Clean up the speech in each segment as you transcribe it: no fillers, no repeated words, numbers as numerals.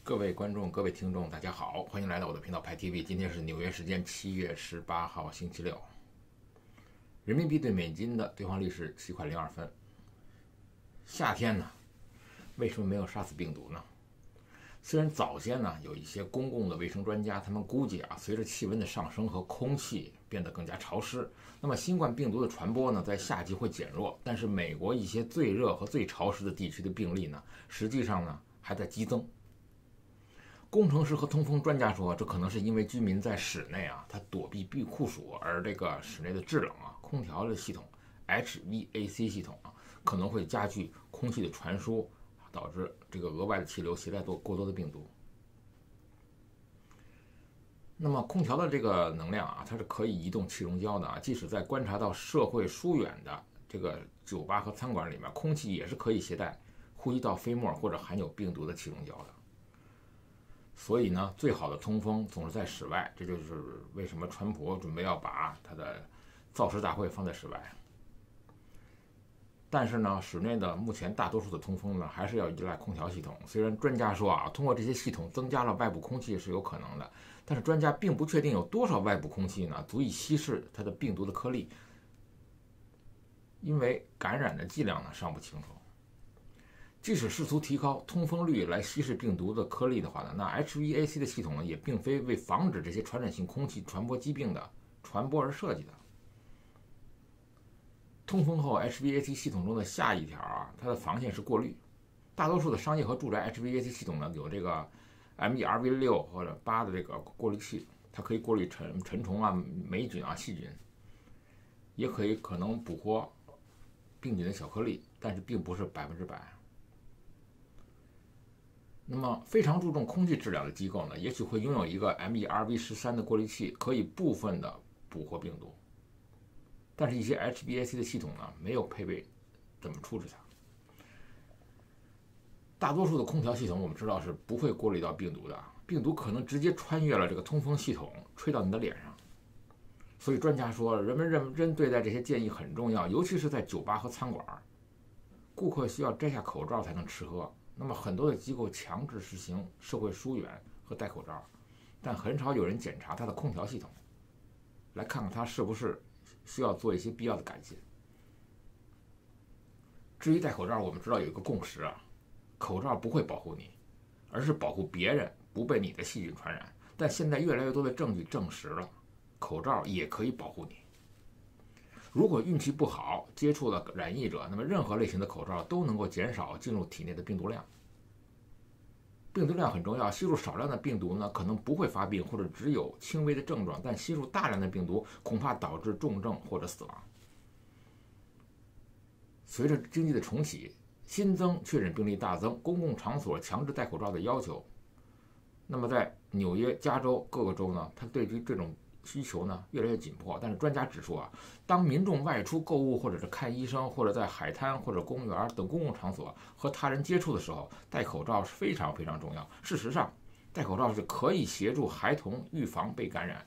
各位观众、各位听众，大家好，欢迎来到我的频道派 TV。今天是纽约时间7月18号，星期六。人民币对美金的兑换率是7块02分。夏天呢，为什么没有杀死病毒呢？虽然早先呢有一些公共的卫生专家，他们估计随着气温的上升和空气变得更加潮湿，那么新冠病毒的传播呢在夏季会减弱，但是美国一些最热和最潮湿的地区的病例呢，实际上呢还在激增。工程师和通风专家说，这可能是因为居民在室内他躲避酷暑，而这个室内的制冷空调的系统 HVAC 系统可能会加剧空气的传输，导致这个额外的气流携带过多的病毒。那么空调的这个能量它是可以移动气溶胶的即使在观察到社会疏远的这个酒吧和餐馆里面，空气也是可以携带呼吸道飞沫或者含有病毒的气溶胶的。所以呢，最好的通风总是在室外，这就是为什么川普准备要把他的造势大会放在室外。但是呢，室内的目前大多数的通风呢，还是要依赖空调系统。虽然专家说通过这些系统增加了外部空气是有可能的，但是专家并不确定有多少外部空气呢足以稀释它的病毒的颗粒，因为感染的剂量呢尚不清楚。即使试图提高通风率来稀释病毒的颗粒的话呢，那 HVAC 的系统呢也并非为防止这些传染性空气传播疾病的传播而设计的。通风后 HVAC 系统中的下一条它的防线是过滤。大多数的商业和住宅 HVAC 系统呢有这个 MERV6 或者8的这个过滤器，它可以过滤尘虫霉菌细菌，也可能捕获病菌的小颗粒，但是并不是100%。那么非常注重空气质量的机构呢，也许会拥有一个 MERV13的过滤器，可以部分的捕获病毒。但是一些 HVAC 的系统呢，没有配备怎么处置它。大多数的空调系统我们知道是不会过滤到病毒的，病毒可能直接穿越了这个通风系统，吹到你的脸上。所以专家说，人们认真对待这些建议很重要，尤其是在酒吧和餐馆，顾客需要摘下口罩才能吃喝。那么很多的机构强制实行社会疏远和戴口罩，但很少有人检查它的空调系统，来看看它是不是需要做一些必要的改进。至于戴口罩，我们知道有一个共识口罩不会保护你，而是保护别人不被你的细菌传染。但现在越来越多的证据证实了，口罩也可以保护你。如果运气不好接触了染疫者，那么任何类型的口罩都能够减少进入体内的病毒量。病毒量很重要，吸入少量的病毒呢，可能不会发病或者只有轻微的症状，但吸入大量的病毒恐怕导致重症或者死亡。随着经济的重启，新增确诊病例大增，公共场所强制戴口罩的要求，那么在纽约、加州各个州呢，它对于这种需求呢越来越紧迫。但是专家指出当民众外出购物或者是看医生，或者在海滩或者公园等公共场所和他人接触的时候，戴口罩是非常非常重要。事实上，戴口罩是可以协助孩童预防被感染，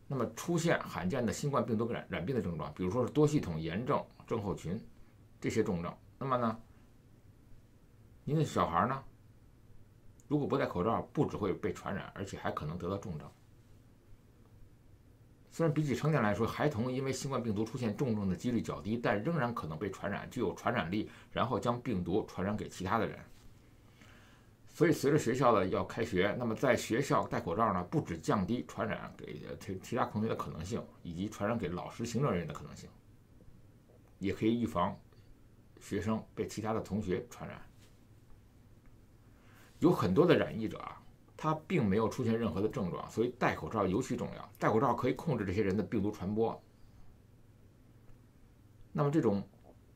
那么出现罕见的新冠病毒染病的症状，比如说是多系统炎症症候群这些重症。那么呢，您的小孩呢，如果不戴口罩，不只会被传染，而且还可能得到重症。虽然比起成年来说，孩童因为新冠病毒出现重症的几率较低，但仍然可能被传染，具有传染力，然后将病毒传染给其他的人。所以随着学校要开学，那么在学校戴口罩呢，不只降低传染给其他同学的可能性，以及传染给老师、行政人员的可能性，也可以预防学生被其他的同学传染。有很多的染疫者他并没有出现任何的症状，所以戴口罩尤其重要。戴口罩可以控制这些人的病毒传播。那么这种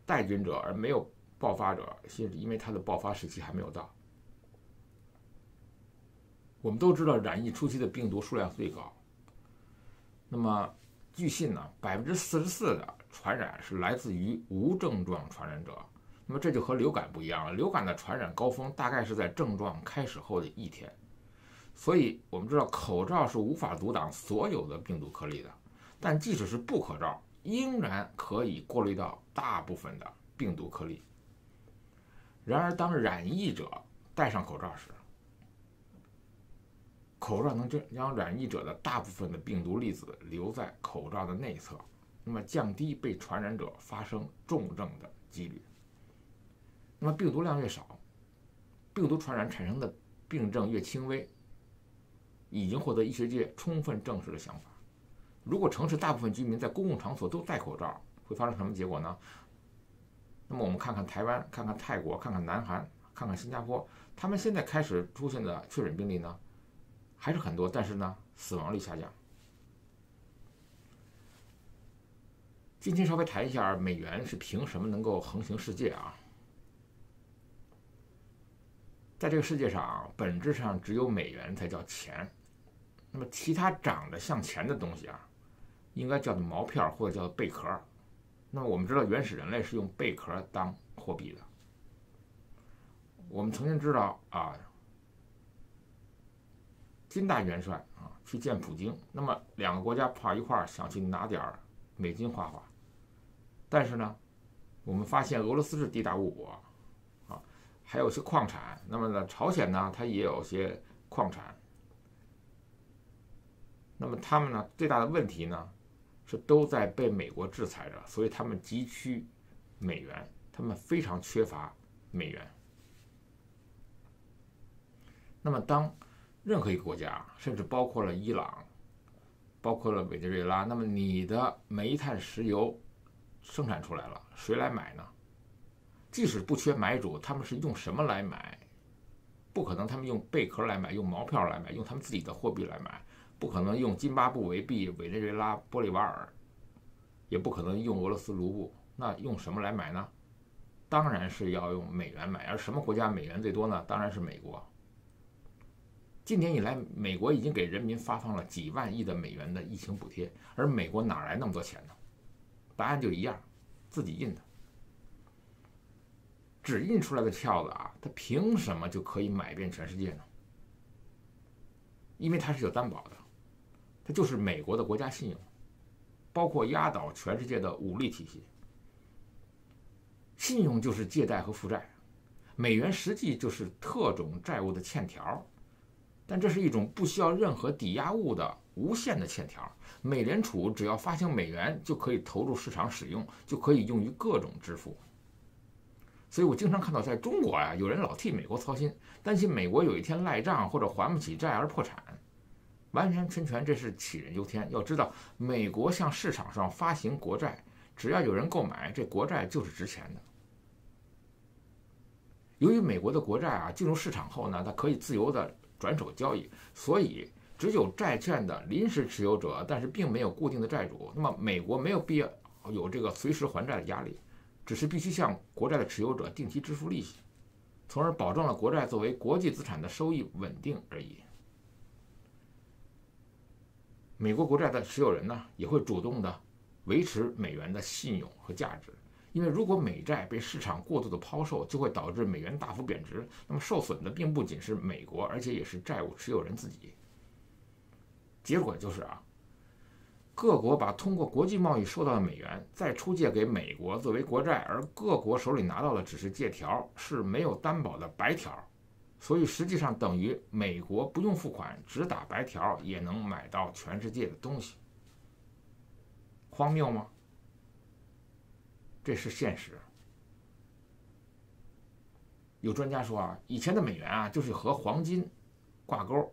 带菌者而没有爆发者，是因为他的爆发时期还没有到。我们都知道染疫初期的病毒数量最高，那么据信呢，44%的传染是来自于无症状传染者。那么这就和流感不一样了，流感的传染高峰大概是在症状开始后的1天。所以我们知道口罩是无法阻挡所有的病毒颗粒的，但即使是不口罩，仍然可以过滤到大部分的病毒颗粒。然而当染疫者戴上口罩时，口罩能将染疫者的大部分的病毒粒子留在口罩的内侧，那么降低被传染者发生重症的几率。那么病毒量越少，病毒传染产生的病症越轻微，已经获得医学界充分证实的想法。如果城市大部分居民在公共场所都戴口罩，会发生什么结果呢？那么我们看看台湾，看看泰国，看看南韩，看看新加坡，他们现在开始出现的确诊病例呢，还是很多，但是呢，死亡率下降。今天稍微谈一下美元是凭什么能够横行世界啊？在这个世界上，本质上只有美元才叫钱，那么其他长得像钱的东西啊，应该叫做毛片或者叫做贝壳。那么我们知道原始人类是用贝壳当货币的。我们曾经知道啊，金大元帅啊去见普京，那么两个国家跑一块儿想去拿点美金花花，但是呢，我们发现俄罗斯是地大物博啊，还有些矿产。那么呢，朝鲜呢，它也有些矿产。那么他们呢，最大的问题呢，是都在被美国制裁着，所以他们急需美元，他们非常缺乏美元。那么当任何一个国家，甚至包括了伊朗，包括了委内瑞拉，那么你的煤炭石油生产出来了，谁来买呢？即使不缺买主，他们是用什么来买？不可能他们用贝壳来买，用毛票来买，用他们自己的货币来买，不可能用津巴布韦币、委内瑞拉玻利瓦尔，也不可能用俄罗斯卢布。那用什么来买呢？当然是要用美元买。而什么国家美元最多呢？当然是美国。今年以来，美国已经给人民发放了几万亿的美元的疫情补贴，而美国哪来那么多钱呢？答案就一样，自己印的。纸印出来的票子啊，它凭什么就可以买遍全世界呢？因为它是有担保的，它就是美国的国家信用，包括压倒全世界的武力体系。信用就是借贷和负债，美元实际就是特种债务的欠条，但这是一种不需要任何抵押物的无限的欠条。美联储只要发行美元，就可以投入市场使用，就可以用于各种支付。所以我经常看到在中国有人老替美国操心，担心美国有一天赖账或者还不起债而破产。完完全全这是杞人忧天。要知道，美国向市场上发行国债，只要有人购买，这国债就是值钱的。由于美国的国债进入市场后呢，它可以自由的转手交易，所以只有债券的临时持有者，但是并没有固定的债主。那么美国没有必要有这个随时还债的压力，只是必须向国债的持有者定期支付利息，从而保证了国债作为国际资产的收益稳定而已。美国国债的持有人呢，也会主动的维持美元的信用和价值，因为如果美债被市场过度的抛售，就会导致美元大幅贬值。那么受损的并不仅是美国，而且也是债务持有人自己。结果就是各国把通过国际贸易收到的美元再出借给美国作为国债，而各国手里拿到的只是借条，是没有担保的白条，所以实际上等于美国不用付款，只打白条也能买到全世界的东西。荒谬吗？这是现实。有专家说以前的美元就是和黄金挂钩，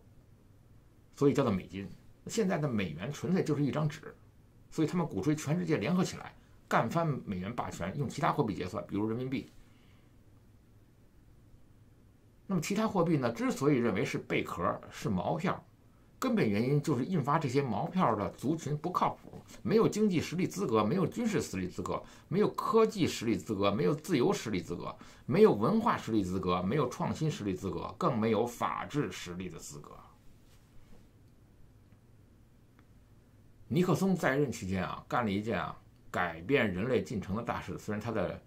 所以叫做美金。现在的美元纯粹就是一张纸，所以他们鼓吹全世界联合起来干翻美元霸权，用其他货币结算，比如人民币。那么其他货币呢，之所以认为是贝壳、是毛票，根本原因就是印发这些毛票的族群不靠谱，没有经济实力资格，没有军事实力资格，没有科技实力资格，没有自由实力资格，没有文化实力资格，没有创新实力资格，更没有法治实力的资格。尼克松在任期间干了一件改变人类进程的大事，虽然他的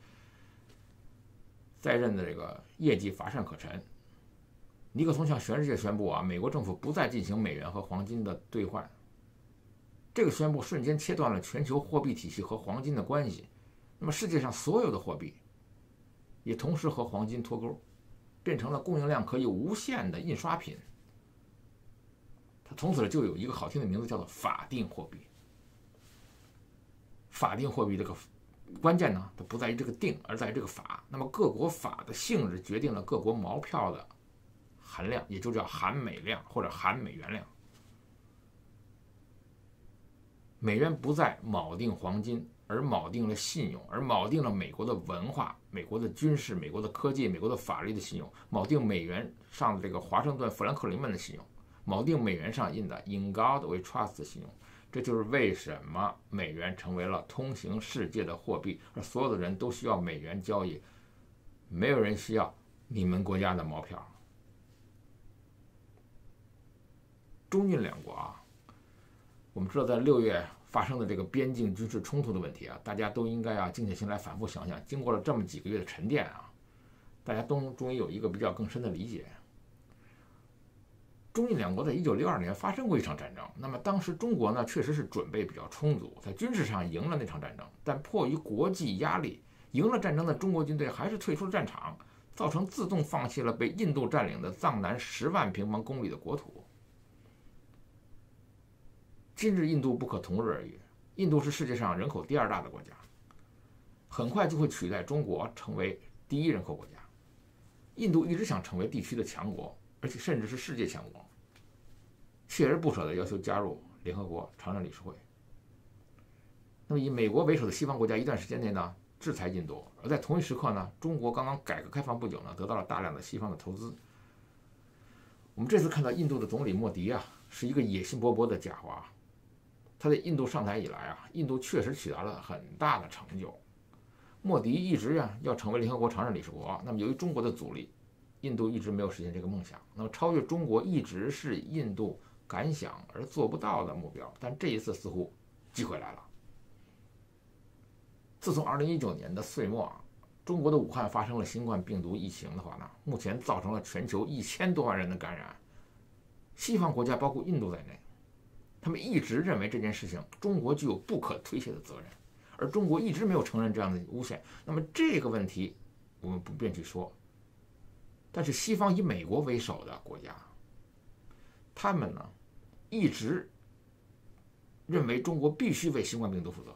在任的这个业绩乏善可陈。尼克松向全世界宣布美国政府不再进行美元和黄金的兑换。这个宣布瞬间切断了全球货币体系和黄金的关系，那么世界上所有的货币也同时和黄金脱钩，变成了供应量可以无限的印刷品。它从此就有一个好听的名字，叫做法定货币。法定货币这个关键呢，它不在于这个定，而在于这个法。那么各国法的性质决定了各国毛票的含量，也就叫含美量或者含美元量。美元不再锚定黄金，而锚定了信用，而锚定了美国的文化、美国的军事、美国的科技、美国的法律的信用，锚定美元上的这个华盛顿富兰克林们的信用，锚定美元上印的 In God We Trust 的信用。这就是为什么美元成为了通行世界的货币，而所有的人都需要美元交易，没有人需要你们国家的毛票。中印两国啊，我们知道在6月发生的这个边境军事冲突的问题啊，大家都应该静下心来反复想想。经过了这么几个月的沉淀啊，大家都终于有一个比较更深的理解。中印两国在1962年发生过一场战争，那么当时中国呢确实是准备比较充足，在军事上赢了那场战争，但迫于国际压力，赢了战争的中国军队还是退出了战场，造成自动放弃了被印度占领的藏南10万平方公里的国土。今日印度不可同日而语，印度是世界上人口第2大的国家，很快就会取代中国成为第1人口国家。印度一直想成为地区的强国，而且甚至是世界强国，锲而不舍地要求加入联合国常任理事会。那么以美国为首的西方国家一段时间内呢制裁印度，而在同一时刻呢，中国刚刚改革开放不久呢，得到了大量的西方的投资。我们这次看到印度的总理莫迪啊，是一个野心勃勃的家伙啊。他在印度上台以来啊，印度确实取得了很大的成就。莫迪一直要成为联合国常任理事国，那么由于中国的阻力，印度一直没有实现这个梦想。那么超越中国一直是印度敢想而做不到的目标，但这一次似乎机会来了。自从2019年的岁末中国的武汉发生了新冠病毒疫情的话呢，目前造成了全球1000多万人的感染。西方国家包括印度在内，他们一直认为这件事情中国具有不可推卸的责任，而中国一直没有承认这样的诬陷。那么这个问题我们不便去说，但是西方以美国为首的国家，他们呢一直认为中国必须为新冠病毒负责。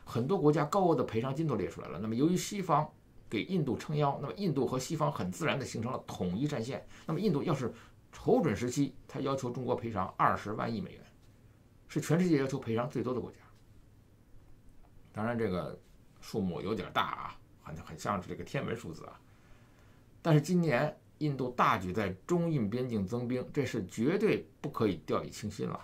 很多国家高额的赔偿金都列出来了。那么由于西方给印度撑腰，那么印度和西方很自然地形成了统一战线。那么印度要是瞅准时期，他要求中国赔偿20万亿美元，是全世界要求赔偿最多的国家。当然这个数目有点大啊，很像是这个天文数字啊。但是今年印度大举在中印边境增兵，这是绝对不可以掉以轻心了。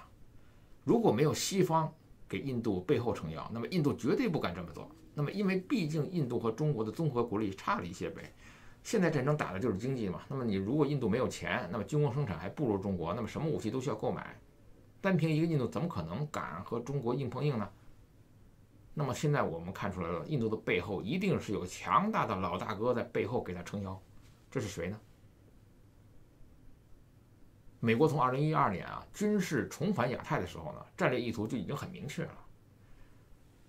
如果没有西方给印度背后撑腰，那么印度绝对不敢这么做。那么因为毕竟印度和中国的综合国力差了一些呗，现在战争打的就是经济嘛。那么你如果印度没有钱，那么军工生产还不如中国，那么什么武器都需要购买，单凭一个印度怎么可能敢和中国硬碰硬呢？那么现在我们看出来了，印度的背后一定是有强大的老大哥在背后给他撑腰。这是谁呢？美国从2012年军事重返亚太的时候呢，战略意图就已经很明确了。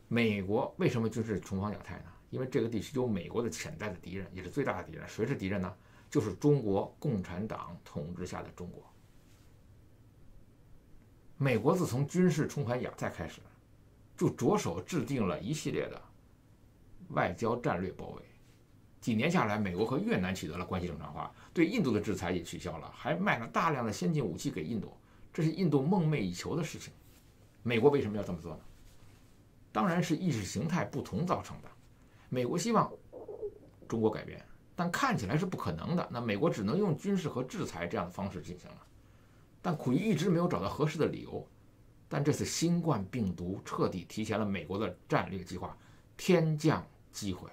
美国为什么军事重返亚太呢？因为这个地区有美国的潜在的敌人，也是最大的敌人。谁是敌人呢？就是中国共产党统治下的中国。美国自从军事重返亚太开始，就着手制定了一系列的外交战略包围。几年下来，美国和越南取得了关系正常化，对印度的制裁也取消了，还卖了大量的先进武器给印度，这是印度梦寐以求的事情。美国为什么要这么做呢？当然是意识形态不同造成的。美国希望中国改变，但看起来是不可能的，那美国只能用军事和制裁这样的方式进行了。但苦于一直没有找到合适的理由，但这次新冠病毒彻底提前了美国的战略计划，天降机会。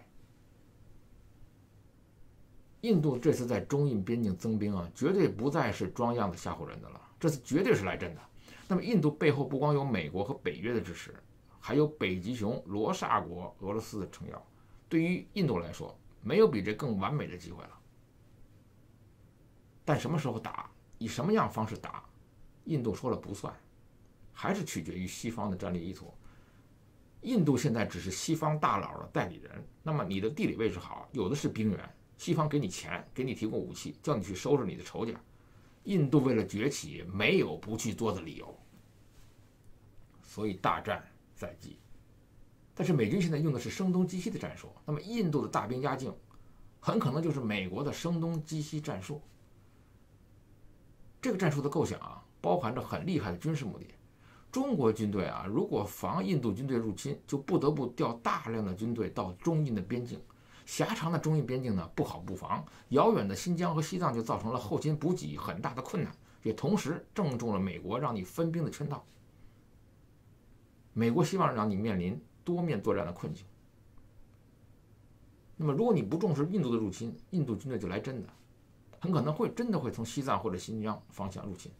印度这次在中印边境增兵绝对不再是装样的吓唬人的了，这次绝对是来真的。那么印度背后不光有美国和北约的支持，还有北极熊罗刹国俄罗斯的撑腰。对于印度来说，没有比这更完美的机会了。但什么时候打，以什么样方式打，印度说了不算，还是取决于西方的战略意图。印度现在只是西方大佬的代理人，那么你的地理位置好，有的是兵源，西方给你钱，给你提供武器，叫你去收拾你的仇家。印度为了崛起，没有不去做的理由，所以大战在即。但是美军现在用的是声东击西的战术，那么印度的大兵压境，很可能就是美国的声东击西战术。这个战术的构想啊，包含着很厉害的军事目的。中国军队啊，如果防印度军队入侵，就不得不调大量的军队到中印的边境。狭长的中印边境呢，不好布防，遥远的新疆和西藏就造成了后勤补给很大的困难，也同时正中了美国让你分兵的圈套。美国希望让你面临多面作战的困境。那么，如果你不重视印度的入侵，印度军队就来真的，很可能真的会从西藏或者新疆方向入侵。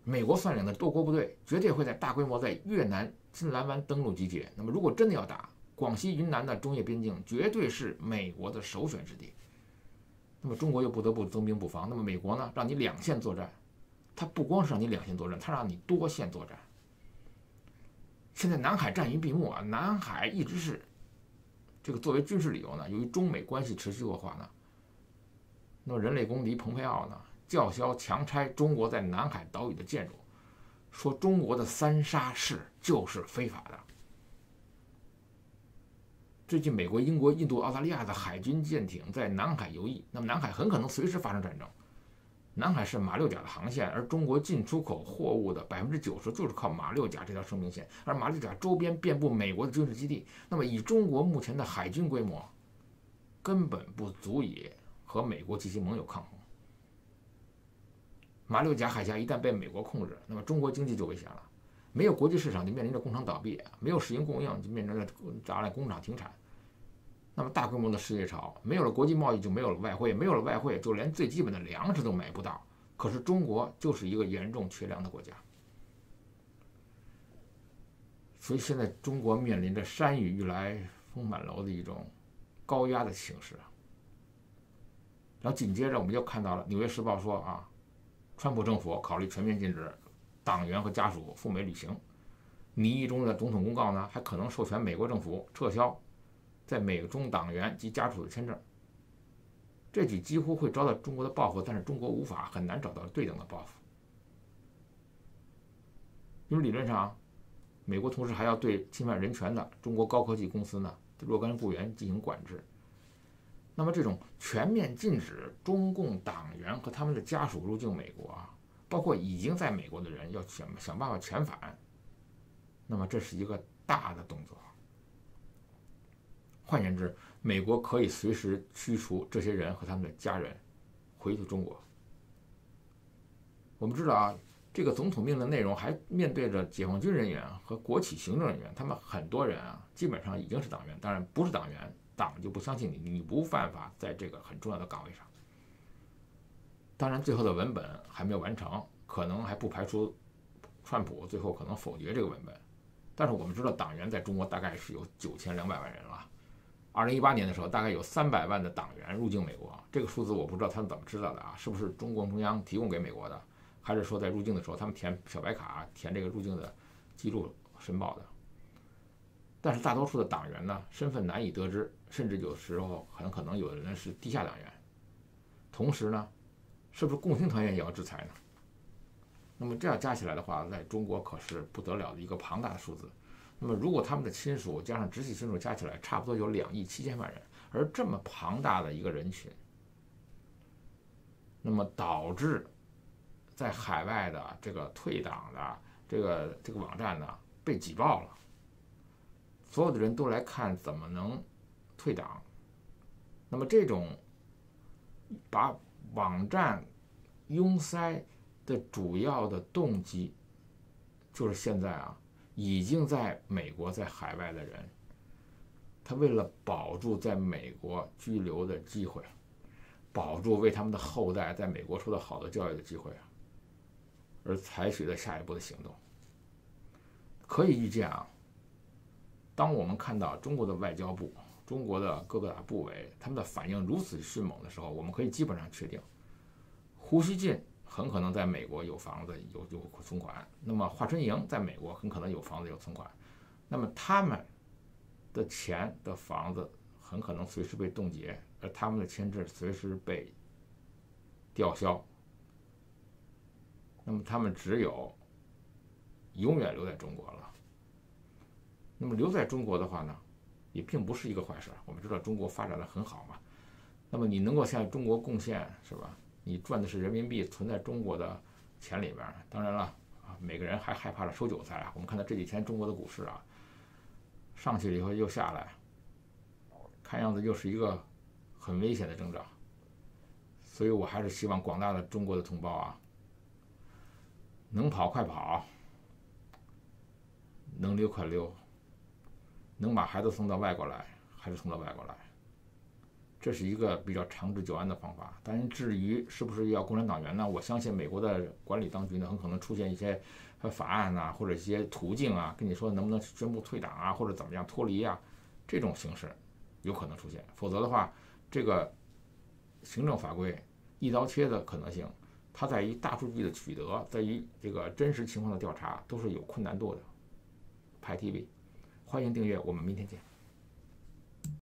美国率领的多国部队绝对会在大规模在越南金兰湾登陆集结。那么，如果真的要打，广西、云南的中越边境绝对是美国的首选之地。那么，中国又不得不增兵布防。那么，美国呢，让你两线作战，它不光是让你两线作战，它让你多线作战。现在南海战云闭目啊，南海一直是这个作为军事理由呢，由于中美关系持续恶化呢，那么人类公敌蓬佩奥呢叫嚣强拆中国在南海岛屿的建筑，说中国的三沙式就是非法的。最近，美国、英国、印度、澳大利亚的海军舰艇在南海游弋，那么南海很可能随时发生战争。南海是马六甲的航线，而中国进出口货物的90%就是靠马六甲这条生命线，而马六甲周边遍布美国的军事基地。那么，以中国目前的海军规模，根本不足以和美国及其盟友抗衡。马六甲海峡一旦被美国控制，那么中国经济就危险了。没有国际市场，就面临着工厂倒闭；没有石油供应，就面临着大量工厂停产。那么大规模的失业潮，没有了国际贸易，就没有了外汇，没有了外汇，就连最基本的粮食都买不到。可是中国就是一个严重缺粮的国家，所以现在中国面临着山雨欲来风满楼的一种高压的形势。然后紧接着我们就看到了《纽约时报》说啊，川普政府考虑全面禁止党员和家属赴美旅行。拟议中的总统公告呢，还可能授权美国政府撤销在美中党员及家属的签证。这举几乎会遭到中国的报复，但是中国很难找到对等的报复，因为理论上，美国同时还要对侵犯人权的中国高科技公司呢若干雇员进行管制。那么这种全面禁止中共党员和他们的家属入境美国啊，包括已经在美国的人要想办法遣返，那么这是一个大的动作。换言之，美国可以随时驱除这些人和他们的家人回去中国。我们知道啊，这个总统命令内容还面对着解放军人员和国企行政人员，他们很多人啊，基本上已经是党员，当然不是党员，党就不相信你，你不犯法在这个很重要的岗位上。当然，最后的文本还没有完成，可能还不排除川普最后可能否决这个文本。但是我们知道，党员在中国大概是有9200万人了。2018年的时候，大概有300万的党员入境美国，这个数字我不知道他们怎么知道的啊？是不是中共中央提供给美国的，还是说在入境的时候他们填小白卡，填这个入境的记录申报的？但是大多数的党员呢，身份难以得知，甚至有时候很可能有的人是地下党员。同时呢，是不是共青团员也要制裁呢？那么这样加起来的话，在中国可是不得了的一个庞大的数字。那么如果他们的亲属加上直系亲属加起来，差不多有2亿7千万人，而这么庞大的一个人群，那么导致在海外的这个退党的这个网站呢被挤爆了，所有的人都来看怎么能退党。那么这种把网站拥塞的主要的动机，就是现在啊，已经在美国在海外的人，他为了保住在美国居留的机会，保住为他们的后代在美国受到好的教育的机会，而采取的下一步的行动。可以预见啊，当我们看到中国的外交部、中国的各个部委他们的反应如此迅猛的时候，我们可以基本上确定，胡锡进很可能在美国有房子有存款，那么华春莹在美国很可能有房子有存款，那么他们的钱的房子很可能随时被冻结，而他们的签证随时被吊销，那么他们只有永远留在中国了。那么留在中国的话呢，也并不是一个坏事。我们知道中国发展的很好嘛，那么你能够向中国贡献，是吧？你赚的是人民币存在中国的钱里边，当然了啊，每个人还害怕着收韭菜啊。我们看到这几天中国的股市啊，上去了以后又下来，看样子又是一个很危险的征兆。所以我还是希望广大的中国的同胞啊，能跑快跑，能溜快溜，能把孩子送到外国来还是送到外国来，这是一个比较长治久安的方法。当然，至于是不是要共产党员呢？我相信美国的管理当局呢，很可能出现一些法案啊，或者一些途径啊，跟你说能不能宣布退党啊，或者怎么样脱离啊，这种形式有可能出现。否则的话，这个行政法规一刀切的可能性，它在于大数据的取得，在于这个真实情况的调查，都是有困难度的。派 TV，欢迎订阅，我们明天见。